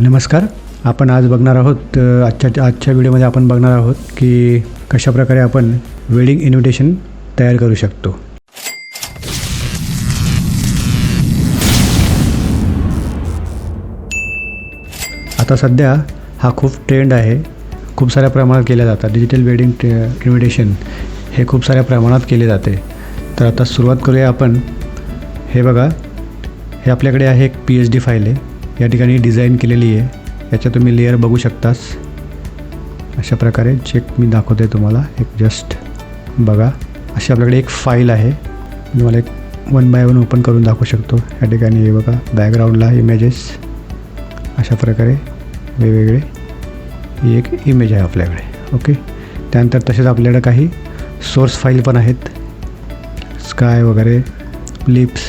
नमस्कार. आपण आज बघणार आहोत आजच्या व्हिडिओमध्ये आपण बघणार आहोत की कशाप्रकारे आपण वेडिंग इन्व्हिटेशन तयार करू शकतो. आता सध्या हा खूप ट्रेंड आहे, खूप साऱ्या प्रमाणात केल्या जातात. डिजिटल वेडिंग इन्व्हिटेशन हे खूप साऱ्या प्रमाणात केले जाते. तर आता सुरुवात करूया आपण. हे बघा, हे आपल्याकडे आहे एक PSD फाईल आहे. या ठिकाणी डिझाईन केलेली आहे. याच्यात तुम्ही लेअर बघू शकतास. अशा प्रकारे चेक मी दाखवते तुम्हाला. एक जस्ट बघा, अशी आपल्याकडे एक फाईल आहे. मी तुम्हाला एक 1 बाय 1 ओपन करून दाखवू शकतो. या ठिकाणी हे बघा, बॅकग्राऊंडला इमेजेस अशा प्रकारे वेगवेगळे ही एक इमेज आहे आपल्याकडे. ओके, त्यानंतर तसेच आपल्याकडे काही सोर्स फाईल पण आहेत. स्काय वगैरे, लिप्स,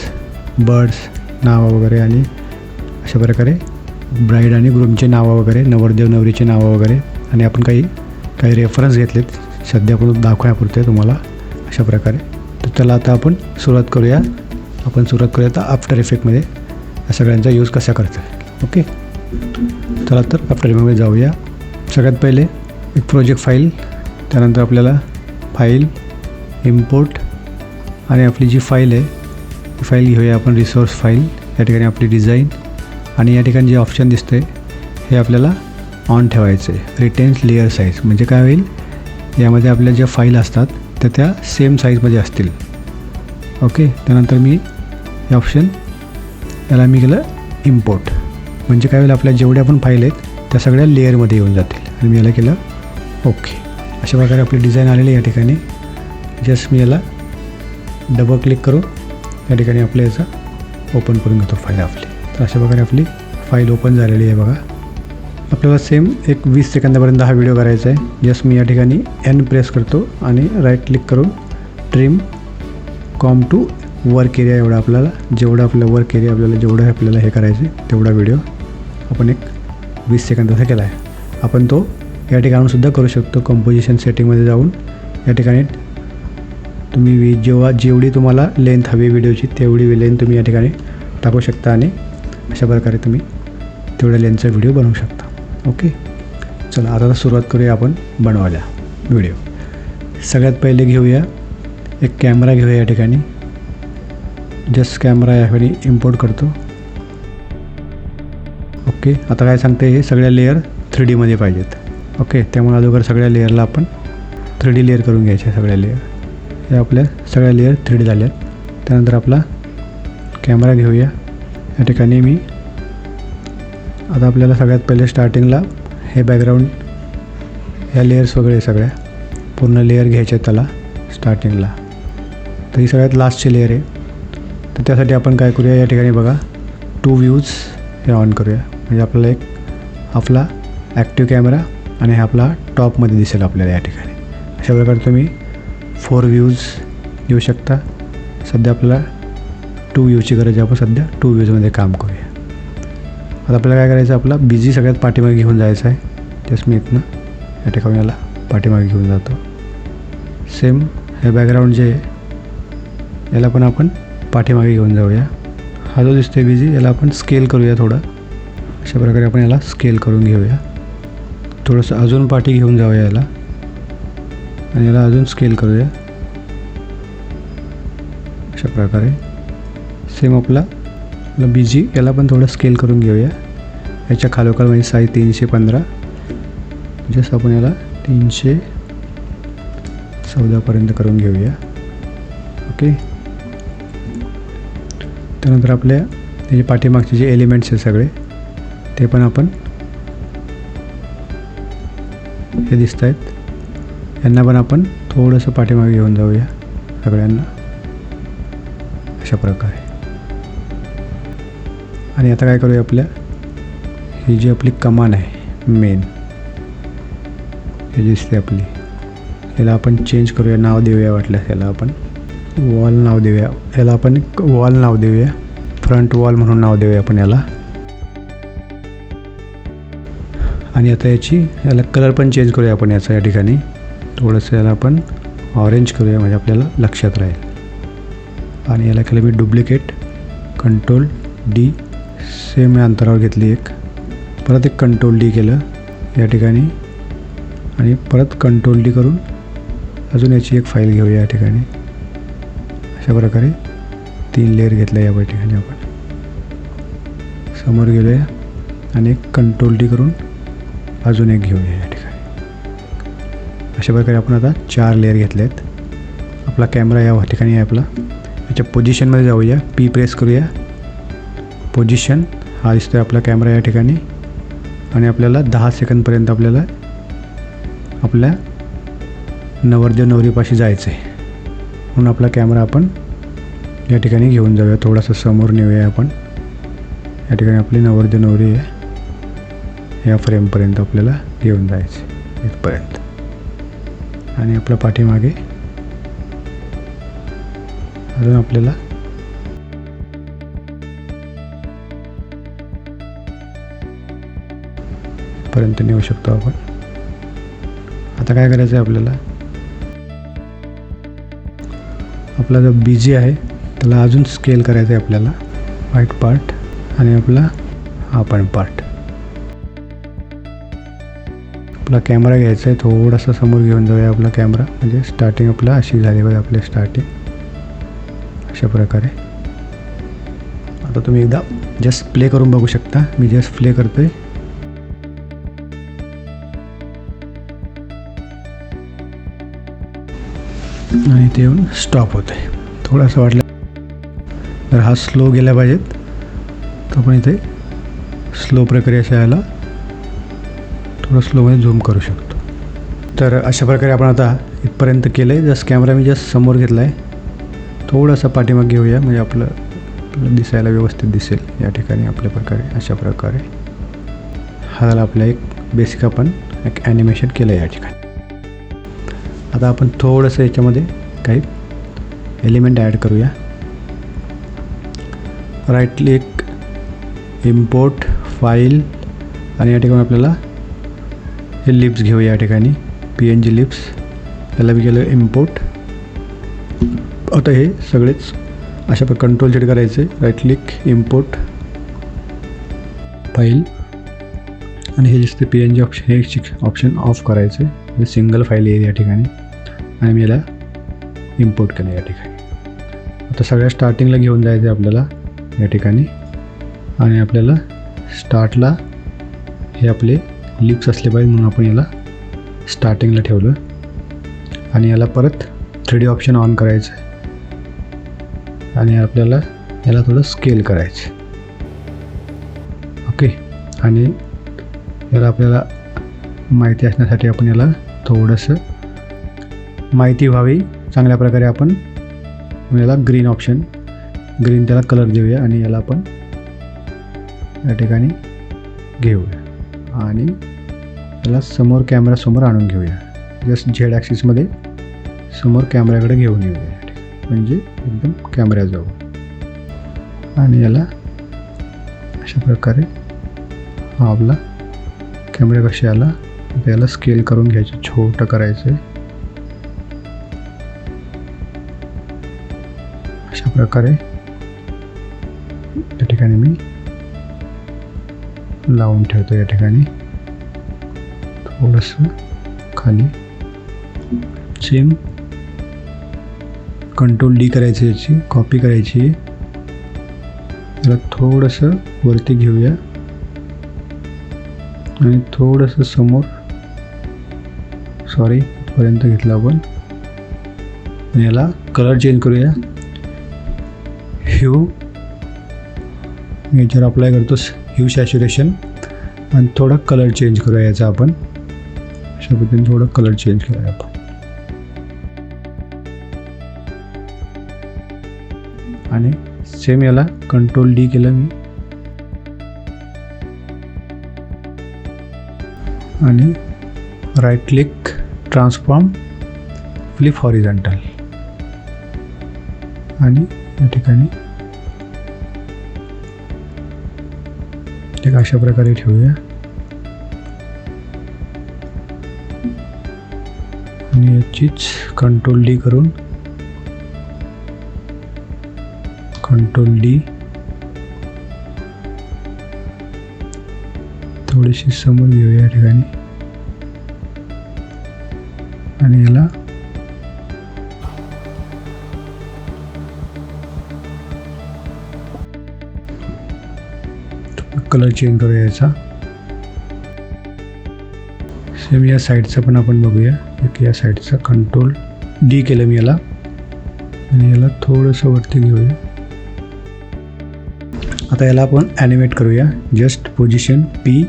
बर्ड्स नावं वगैरे, आणि अशा प्रकारे ब्राईड आणि ग्रूमचे नावं वगैरे, नवरदेव नवरीचे नावं वगैरे, आणि आपण काही रेफरन्स घेतलेत सध्या आपण दाखवण्यापुरते तुम्हाला अशा प्रकारे. तर चला आता आपण सुरुवात करूया. आता आफ्टर इफेक्टमध्ये या सगळ्यांचा यूज कसा करता. ओके, चला तर आफ्टर इफेक्टमध्ये जाऊया. सगळ्यात पहिले एक प्रोजेक्ट फाईल, त्यानंतर आपल्याला फाईल, इम्पोर्ट, आणि आपली जी फाईल आहे ती फाईल घेऊया आपण रिसोर्स फाईल. या ठिकाणी आपली डिझाईन, आणि या ठिकाणी जे ऑप्शन दिसते हे आपल्याला ऑन ठेवायचे. रिटेन्स लेअर साईज म्हणजे काय होईल, यामध्ये आपल्या ज्या फाईल असतात त्या सेम साईजमध्ये असतील. ओके, त्यानंतर मी हे ऑप्शन याला मी केलं इम्पोर्ट. म्हणजे काय होईल, आपल्या जेवढ्या पण फाईल आहेत त्या सगळ्या लेअरमध्ये येऊन जातील. आणि मी याला केलं ओके. अशा प्रकारे आपली डिझाईन आलेली. या ठिकाणी जस्ट मी याला डबल क्लिक करून या ठिकाणी आपल्या याचा ओपन करून घेतो फाईल आपली. तर अशा प्रकारे आपली फाईल ओपन झालेली आहे बघा. आपल्याला सेम एक 20 सेकंदापर्यंत हा व्हिडिओ करायचा आहे. जस्ट मी या ठिकाणी N प्रेस करतो आणि राईट क्लिक करून trim comp to work area, एवढा आपल्याला जेवढा आपला वर्क एरिया जेवढं आपल्याला हे करायचं आहे तेवढा व्हिडिओ आपण एक 20 सेकंदाचा केला आहे. आपण तो या ठिकाणूनसुद्धा करू शकतो. कंपोजिशन सेटिंगमध्ये जाऊन या ठिकाणी तुम्ही जेवढी तुम्हाला लेंथ हवी व्हिडिओची तेवढी लेंथ तुम्ही या ठिकाणी टाकू शकता, आणि अशा प्रकारे तुम्ही तेवढ्या लेंथचा व्हिडिओ बनवू शकता. ओके, चला आता सुरुवात करूया आपण बनवायला व्हिडिओ. सगळ्यात पहिले घेऊया एक कॅमेरा घेऊया. या ठिकाणी जस्ट कॅमेरा या ठिकाणी इम्पोर्ट करतो. ओके, आता काय सांगते, हे सगळ्या लेअर 3Dमध्ये पाहिजेत. ओके, त्यामुळे अगोदर सगळ्या लेअरला आपण 3D लेअर करून घ्यायचे. सगळ्या लेअर हे आपल्या सगळ्या लेअर 3D झाल्या. त्यानंतर आपला कॅमेरा घेऊया. या ठिकाणी मी आता आपल्याला सगळ्यात पहिले स्टार्टिंगला हे बॅकग्राऊंड, ह्या लेअर्स वगैरे सगळ्या पूर्ण लेअर घ्यायचे त्याला स्टार्टिंगला. तर ही सगळ्यात लास्टची लेअर आहे. तर त्यासाठी आपण काय करूया, या ठिकाणी बघा 2 व्ह्यूज हे ऑन करूया. म्हणजे आपल्याला एक आपला ॲक्टिव्ह कॅमेरा आणि हा आपला टॉपमध्ये दिसेल आपल्याला. या ठिकाणी अशा प्रकारे तुम्ही 4 व्ह्यूज घेऊ शकता. सध्या आपल्याला 2 व्ह्यूची गरज आहे. आपण सध्या 2 व्ह्यूजमध्ये काम करूया. आता आपल्याला काय करायचं, आपला बिझी सगळ्यात पाठीमागे घेऊन जायचं आहे. जस्ट मी इथनं या ठिकाणी याला पाठीमागे घेऊन जातो. सेम हे बॅकग्राऊंड जे आहे याला पण आपण पाठीमागे घेऊन जाऊया. हा जो दिसतोय बिझी याला आपण स्केल करूया थोडं. अशा प्रकारे आपण याला स्केल करून घेऊया. थोडंसं अजून पाठी घेऊन जाऊया याला, आणि याला अजून स्केल करूया. अशा प्रकारे सेम आपला बिझी याला पण थोडं स्केल करून घेऊया. याच्या खालोखाल म्हणजे साईज 315, जस्ट आपण याला 314पर्यंत करून घेऊया. ओके, त्यानंतर आपल्या त्याचे पाठीमागचे जे एलिमेंट्स आहेत सगळे ते पण आपण हे दिसत आहेत यांना पण आपण थोडंसं पाठीमागे घेऊन जाऊया सगळ्यांना अशा प्रकारे. आणि आता काय करूया, आपल्या ही जी आपली कमान आहे मेन हे दिसते आपली, याला आपण चेंज करूया. नाव देऊया वाटल्यास याला आपण वॉल नाव देऊया. याला आपण वॉल नाव देऊया, फ्रंट वॉल म्हणून नाव देऊया आपण याला. आणि आता याला कलर पण चेंज करूया आपण याचा. या ठिकाणी थोडंसं याला आपण ऑरेंज करूया म्हणजे आपल्याला लक्षात राहील. आणि याला केलं मी डुप्लिकेट, Ctrl D, सेम अंतरावर घेतली एक. परत एक कंट्रोल डी केलं या ठिकाणी आणि परत कंट्रोल डी करून अजून याची एक फाईल घेऊया या ठिकाणी. अशा प्रकारे 3 लेअर घेतल्या या ठिकाणी. आपण समोर गेलोया आणि एक कंट्रोल डी करून अजून एक घेऊया या ठिकाणी. अशा प्रकारे आपण आता 4 लेअर घेतले आहेत. आपला कॅमेरा या ठिकाणी आहे आपला. याच्या पोझिशनमध्ये जाऊया, पी प्रेस करूया. पोझिशन हा दिसतोय आपला कॅमेरा या ठिकाणी आणि आपल्याला 10 सेकंदपर्यंत आपल्याला आपल्या नवरदेव नवरीपाशी जायचं आहे. म्हणून आपला कॅमेरा आपण या ठिकाणी घेऊन जाऊया. थोडासा समोर नेऊया आपण. या ठिकाणी आपली नवरदेव नवरी आहे, या फ्रेमपर्यंत आपल्याला घेऊन जायचं इथपर्यंत. आणि आपल्या पाठीमागे अजून आपल्याला पर्यंत नेऊ शकतो आपण. आता काय करायचं आहे आपल्याला, आपला जो बीजी आहे त्याला अजून स्केल करायचं आहे आपल्याला. व्हाईट पार्ट आणि आपला हा पण पार्ट. आपला कॅमेरा घ्यायचा आहे, थोडासा समोर घेऊन जाऊया आपला कॅमेरा. म्हणजे स्टार्टिंग आपला अशी झाली बघा आपली स्टार्टिंग. अशा प्रकारे आता तुम्ही एकदा जस्ट प्ले करून बघू शकता. मी जस्ट प्ले करतोय. आणि ते येऊन स्टॉप होत आहे. थोडंसं वाटलं तर हा स्लो गेला पाहिजेत तर आपण इथे स्लो प्रक्रिया याला थोडं स्लोमध्ये झूम करू शकतो. तर अशा प्रकारे आपण आता इथपर्यंत केलं आहे. जस्ट कॅमेरा मी जस्ट समोर घेतला आहे. थोडासा पाठीमाग घेऊया म्हणजे आपलं दिसायला व्यवस्थित दिसेल या ठिकाणी. आपल्या प्रकारे अशा प्रकारे हा झाला आपला एक बेसिक आपण एक ॲनिमेशन केलं आहे या ठिकाणी. आता आपण थोडंसं याच्यामध्ये काही एलिमेंट ॲड करूया. राईट क्लिक, इम्पोर्ट फाईल आणि या ठिकाणी आपल्याला हे लिप्स घेऊया या ठिकाणी. PNG लिप्स याला बी केलं इम्पोर्ट. आता हे सगळेच अशा प्रकारे कंट्रोल Z करायचे. राईट क्लिक, इम्पोर्ट फाईल आणि हे दिसते PNG ऑप्शन, हे ऑप्शन ऑफ करायचे. हे सिंगल फाईल येईल या ठिकाणी आणि मी याला इम्पोर्ट केलं या ठिकाणी. आता सगळ्या स्टार्टिंगला घेऊन जायचं आहे आपल्याला या ठिकाणी. आणि आपल्याला स्टार्टला हे आपले लिप्स असले पाहिजे म्हणून आपण याला स्टार्टिंगला ठेवलं. आणि याला परत 3D ऑप्शन ऑन करायचं आहे आणि आपल्याला याला थोडं स्केल करायचं. ओके. आणि याला आपल्याला माहिती असण्यासाठी आपण याला थोडंसं माहिती व्हावी चांगल्या प्रकारे आपण याला ग्रीन ऑप्शन, ग्रीन त्याला कलर देऊया आणि याला आपण या ठिकाणी घेऊया आणि याला समोर कॅमेरासमोर आणून घेऊया. जस्ट Z ॲक्सिसमध्ये समोर कॅमेऱ्याकडे घेऊन येऊया म्हणजे एकदम कॅमेऱ्याजवळ. आणि याला अशा प्रकारे हा आपला कॅमेरा कशी आला याला स्केल करून घ्यायचं, छोटं करायचं. अशा प्रकारे या ठिकाणी मी लावून ठेवतो. या ठिकाणी थोडंसं खाली सेम कंट्रोल D करायचं, याची कॉपी करायची. याला थोडंसं वरती घेऊया आणि थोडंसं समोर, सॉरी इथपर्यंत घेतलं आपण. आणि याला कलर चेंज करूया. ह्यू मी याच्यावर अप्लाय करतो, ह्यू सॅच्युरेशन. आणि थोडा कलर चेंज करूया याचा आपण. अशा पद्धतीने थोडं कलर चेंज करूया आपण. आणि सेम याला कंट्रोल D केलं मी आणि right click, transform, flip horizontal. आणि या ठिकाणी एक अशा प्रकारे ठेवूया. आणि याचीच कंट्रोल D करून कंट्रोल D थोडीशी समोर घेऊया या ठिकाणी आणि याला कलर चेंज करूया याचा. सेम या साईडचं पण आपण बघूया. एक या साईडचा कंट्रोल डी केलं मी याला आणि याला थोडंसं वरती घेऊया. आता याला आपण ॲनिमेट करूया. Just position P.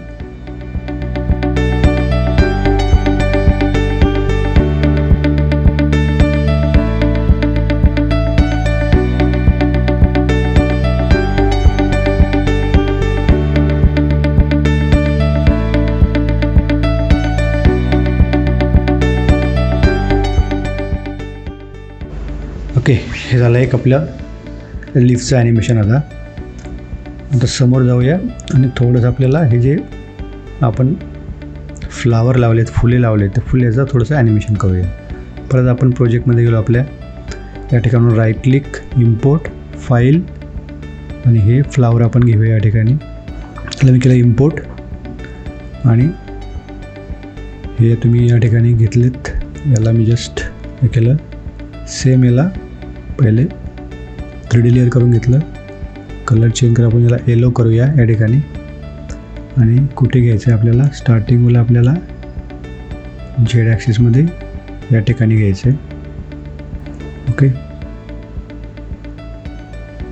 ओके, हे झालं एक आपलं लिफ्टचं ॲनिमेशन. आता समोर जाऊया आणि थोडंसं आपल्याला हे जे आपण फ्लावर लावलेत, फुले लावलेत, त्या फुलेचं थोडंसं ॲनिमेशन करूया. परत आपण प्रोजेक्टमध्ये गेलो आपल्या. या ठिकाणून राईट क्लिक, इम्पोर्ट, फाईल आणि हे फ्लावर आपण घेऊया या ठिकाणी. त्याला मी केलं इम्पोर्ट आणि हे तुम्ही या ठिकाणी घेतलेत. याला मी जस्ट हे केलं. सेम याला पहिले 3D लेअर करून घेतलं. कलर चेंज करून आपण याला येलो करूया या ठिकाणी आणि कुठे घ्यायचं आहे आपल्याला, स्टार्टिंगला आपल्याला झेड ॲक्सिसमध्ये या ठिकाणी घ्यायचं आहे. ओके,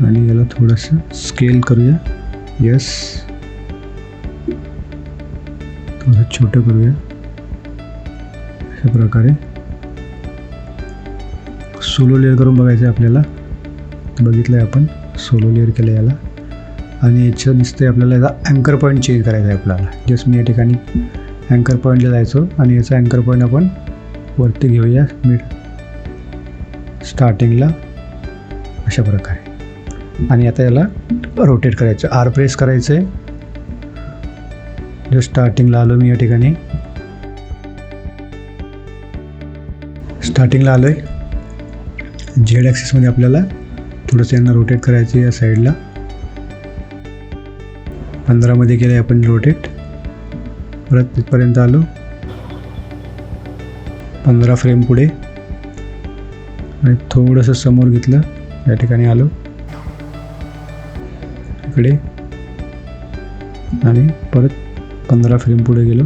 आणि याला थोडंसं स्केल करूया. यस, थोडंसं छोटं करूया अशा प्रकारे. सोलो लेअर करून बघायचं आहे आपल्याला. बघितलं आहे आपण, सोलो लेअर केलं याला. आणि याचं दिसतं आहे आपल्याला याचा अँकर पॉईंट चेंज करायचा आहे आपल्याला. जस्ट मी या ठिकाणी अँकर पॉईंटला जायचो आणि याचा अँकर पॉईंट आपण वरती घेऊया मिड स्टार्टिंगला अशा प्रकारे. आणि आता याला रोटेट करायचं. आर प्रेस करायचं आहे. जस्ट स्टार्टिंगला आलो मी या ठिकाणी. स्टार्टिंगला आलो आहे. झेड ॲक्सिसमध्ये आपल्याला थोडंसं यांना रोटेट करायचं आहे या साईडला. 15 केलं आहे आपण रोटेट. परत तिथपर्यंत आलो. 15 फ्रेम पुढे आणि थोडंसं समोर घेतलं. या ठिकाणी आलो इकडे आणि परत 15 फ्रेम पुढे गेलो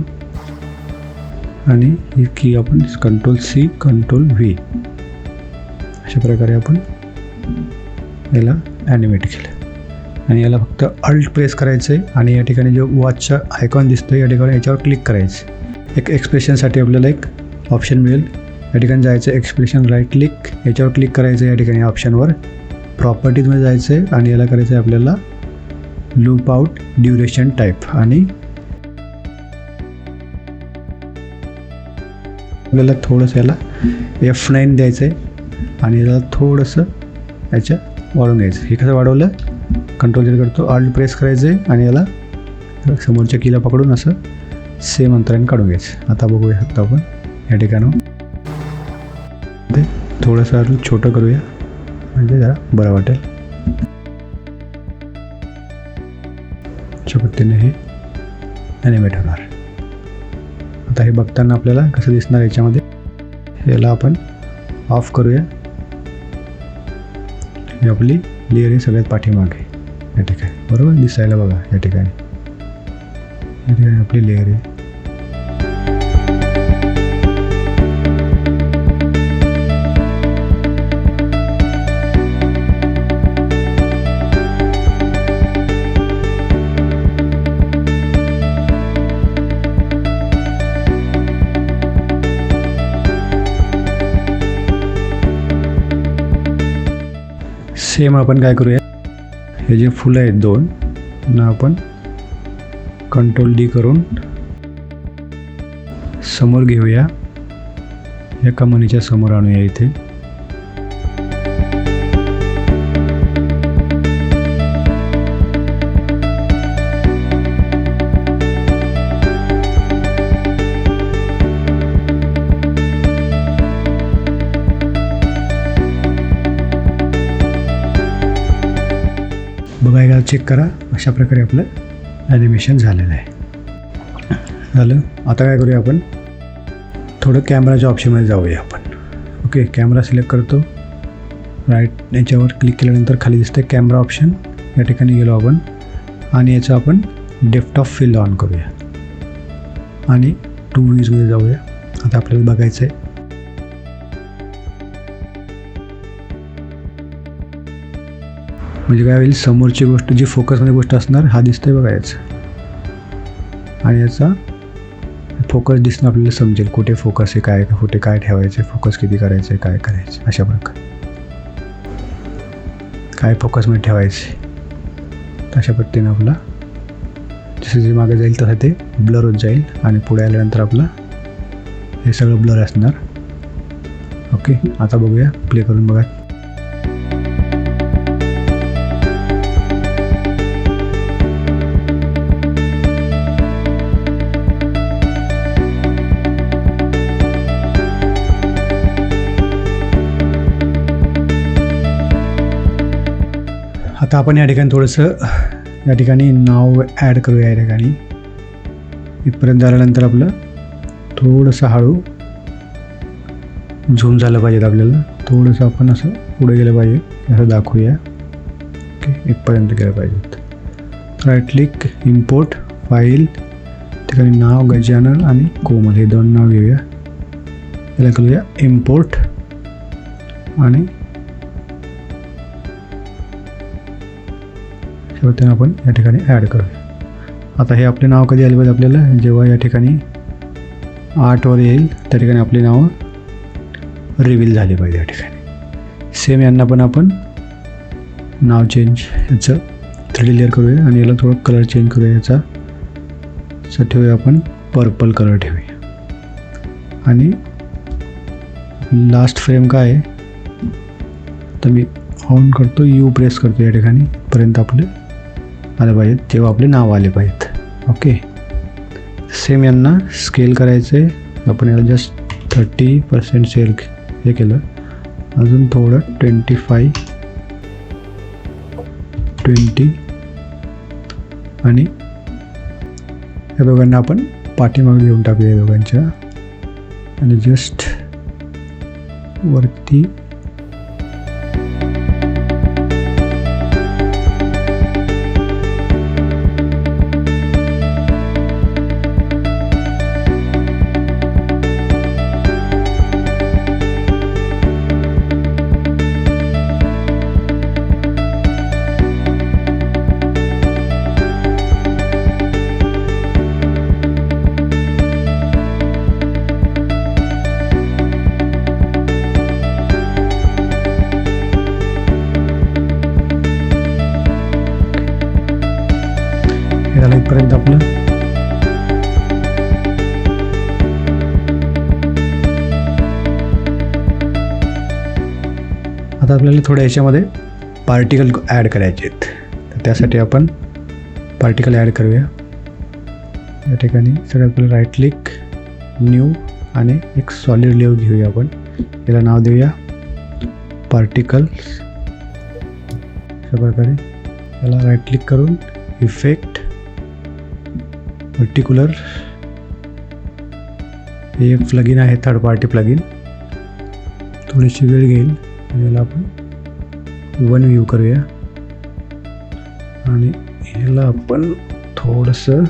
आणि ही की आपण Ctrl+C, Ctrl+V अशा प्रकारे आपण याला ॲनिमेट केलं. आणि याला फक्त अल्ट प्रेस करायचं आहे आणि या ठिकाणी जो वॉचचा आयकॉन दिसतो या ठिकाणी याच्यावर क्लिक करायचं. एक एक्सप्रेशनसाठी आपल्याला एक ऑप्शन मिळेल. या ठिकाणी जायचं एक्सप्रेशन, राईट क्लिक, याच्यावर क्लिक करायचं या ठिकाणी ऑप्शनवर. प्रॉपर्टीजमध्ये जायचं आहे आणि याला करायचं आहे आपल्याला लूप आउट ड्युरेशन टाईप. आणि आपल्याला थोडंसं याला F9 द्यायचं आहे आणि याला थोडंसं याच्या वाढवून घ्यायचं. हे कसं वाढवलं, Ctrl करतो, अल्ट प्रेस करायचं आहे आणि याला समोरच्या कीला पकडून असं सेम अंतराने काढून घ्यायचं. आता बघूया शकतो आपण या ठिकाणं ते थोडंसं अजून छोटं करूया म्हणजे जरा बरं वाटेल. अशा पद्धतीने हे ॲनिमेट होणार. आता हे बघताना आपल्याला कसं दिसणार याच्यामध्ये, याला आपण ऑफ करूया. ही आपली लेअर आहे सगळ्यात पाठीमागे या ठिकाणी, बरोबर दिसायला बघा. या ठिकाणी आपली लेअर आहे. सेम आपण काय करूया, हे जे फुलं आहेत 2 ना आपण Ctrl+D करून समोर घेऊया. एका मनीच्या समोर आणूया इथे. बघायला चेक करा. अशा प्रकारे आपलं ॲनिमेशन झालेलं आहे. झालं. आता काय करूया आपण, थोडं कॅमेराच्या ऑप्शनमध्ये जाऊया आपण. ओके, कॅमेरा सिलेक्ट करतो. राईट याच्यावर क्लिक केल्यानंतर खाली दिसते कॅमेरा ऑप्शन. या ठिकाणी गेलो आपण आणि याचं आपण डेप्थ ऑफ फील्ड ऑन करूया आणि 2 व्ह्यूजमध्ये जाऊया. आता आपल्याला बघायचं आहे म्हणजे काय होईल, समोरची गोष्ट जी फोकसमध्ये गोष्ट असणार हा दिसतंय बघा याचं, आणि याचा फोकस दिसणं आपल्याला समजेल कुठे फोकस आहे, काय कुठे काय ठेवायचं, फोकस किती करायचं आहे, काय करायचं, अशा प्रकारे काय फोकसमध्ये ठेवायचे. अशा पद्धतीनं आपला जसं जे मागे जाईल तसं ते ब्लर होत जाईल आणि पुढे आल्यानंतर आपलं हे सगळं ब्लर असणार. ओके, आता बघूया, प्ले करून बघा. आता आपण या ठिकाणी थोडंसं या ठिकाणी नाव ॲड करूया. या ठिकाणी इथपर्यंत आल्यानंतर आपलं थोडंसं हळू झूम झालं पाहिजे. आपल्याला थोडंसं आपण असं पुढे गेलं पाहिजे, असं दाखवूया. ओके, इथपर्यंत गेलं पाहिजे. राईट क्लिक, इम्पोर्ट फाईल, ठिकाणी नाव गजानन आणि कोमल हे 2 नाव घेऊया. याला करूया इम्पोर्ट आणि त्यानं आपण या ठिकाणी ॲड करूया. आता हे आपले नाव कधी आले पाहिजे आपल्याला, जेव्हा या ठिकाणी 8 वर येईल त्या ठिकाणी आपली नावं रिव्हील झाली पाहिजे या ठिकाणी. सेम यांना पण आपण नाव चेंज याचं 3D लेअर करूया आणि याला थोडं कलर चेंज करूया. याचा ठेवूया आपण पर्पल कलर ठेवूया. आणि लास्ट फ्रेम काय आहे तर मी ऑन करतो, यू प्रेस करतो. या ठिकाणी पर्यंत आपले आले पाहिजेत जेव्हा आपले नाव आले पाहिजेत. ओके, सेम यांना स्केल करायचं आहे. आपण याला जस्ट 30% सेल हे केलं, अजून थोडं 25, 20 आणि या दोघांना आपण पाठीमागे घेऊन टाकूया या दोघांच्या आणि जस्ट वरती झालं. इथपर्यंत आपलं आता आपल्याला थोड्या याच्यामध्ये पार्टिकल ॲड करायचे आहेत. तर त्यासाठी आपण पार्टिकल ॲड करूया. या ठिकाणी सगळ्यात पहिलं राईट क्लिक, न्यू आणि एक सॉलिड लेअर घेऊया. आपण याला नाव देऊया पार्टिकल्स. अशा प्रकारे याला राईट क्लिक करून इफेक्ट, पर्टिक्युलर, हे एक प्लगइन आहे थर्ड पार्टी प्लगइन, थोडीशी वेळ घेईल आणि याला आपण 1 व्ह्यू करूया आणि ह्याला आपण थोडंसं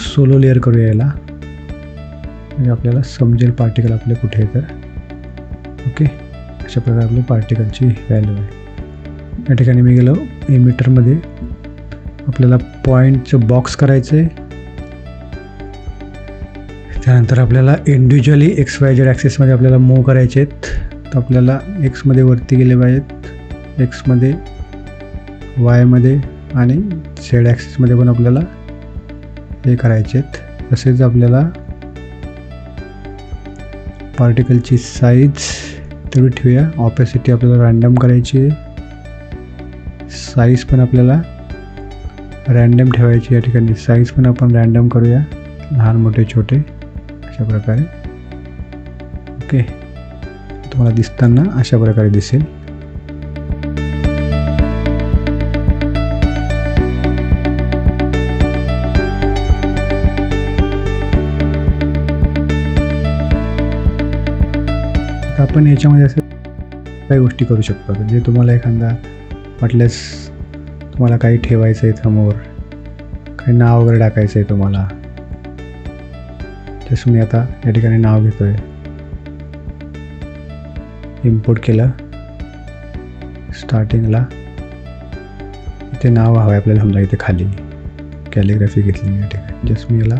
सोलो लेअर करूया याला, म्हणजे आपल्याला समजेल पार्टिकल आपले कुठे आहे तर. ओके, अशा प्रकारे आपली पार्टिकलची व्हॅल्यू आहे. या ठिकाणी मी गेलो इमिटरमध्ये, आपल्याला पॉईंटचं बॉक्स करायचं आहे. त्यानंतर आपल्याला इंडिव्हिज्युअली XYZ ॲक्सिसमध्ये आपल्याला मूव्ह करायचे आहेत. तर आपल्याला एक्समध्ये वरती गेले पाहिजेत, एक्समध्ये, वायमध्ये आणि झेड ॲक्सिसमध्ये पण आपल्याला हे करायचे आहेत. तसेच आपल्याला पार्टिकलची साईज तेवढी ठेवूया. ऑपेसिटी आपल्याला रँडम करायची आहे, साईज पण आपल्याला रँडम ठेवायची. या ठिकाणी साईज पण आपण रँडम करूया, लहान मोठे छोटे अशा प्रकारे. ओके, तुम्हाला दिसताना अशा प्रकारे दिसेल. आपण याच्यामध्ये असं काही गोष्टी करू शकतो जे तुम्हाला एखादा वाटल्यास तुम्हाला काही ठेवायचं आहे समोर, काही नाव वगैरे टाकायचं आहे तुम्हाला. जसं मी आता या ठिकाणी नाव घेतो आहे, इम्पोर्ट केलं. स्टार्टिंगला इथे नाव हवं आहे आपल्याला, समजा इथे खाली कॅलिग्राफी घेतली मी या ठिकाणी. जस्ट मी याला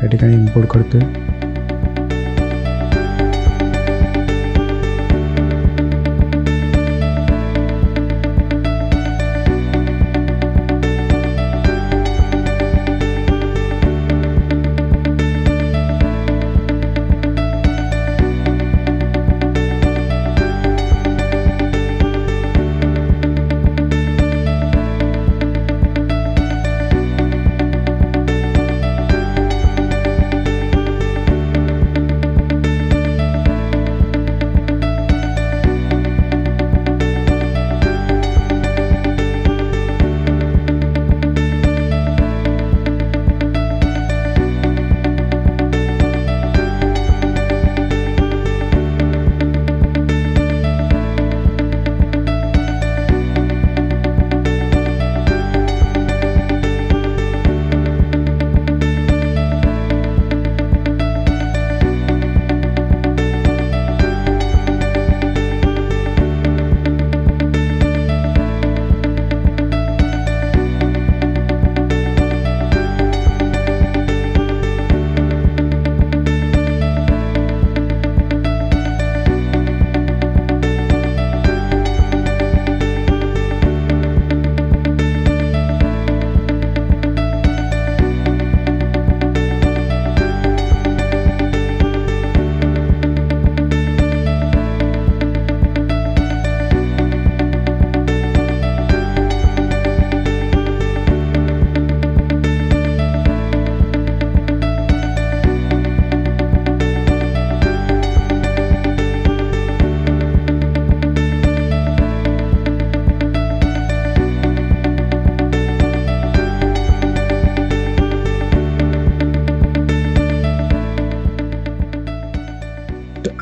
या ठिकाणी इम्पोर्ट करतो आहे.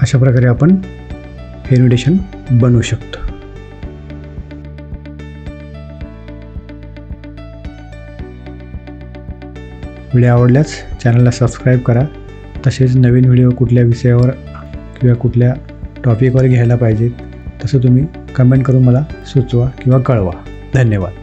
अशा प्रकारे आपण हे इन्व्हिटेशन बनवू शकतो. व्हिडिओ आवडल्यास चॅनलला सबस्क्राईब करा. तसेच नवीन व्हिडिओ कुठल्या विषयावर किंवा कुठल्या टॉपिकवर घ्यायला पाहिजेत तसं तुम्ही कमेंट करून मला सुचवा किंवा कळवा. धन्यवाद.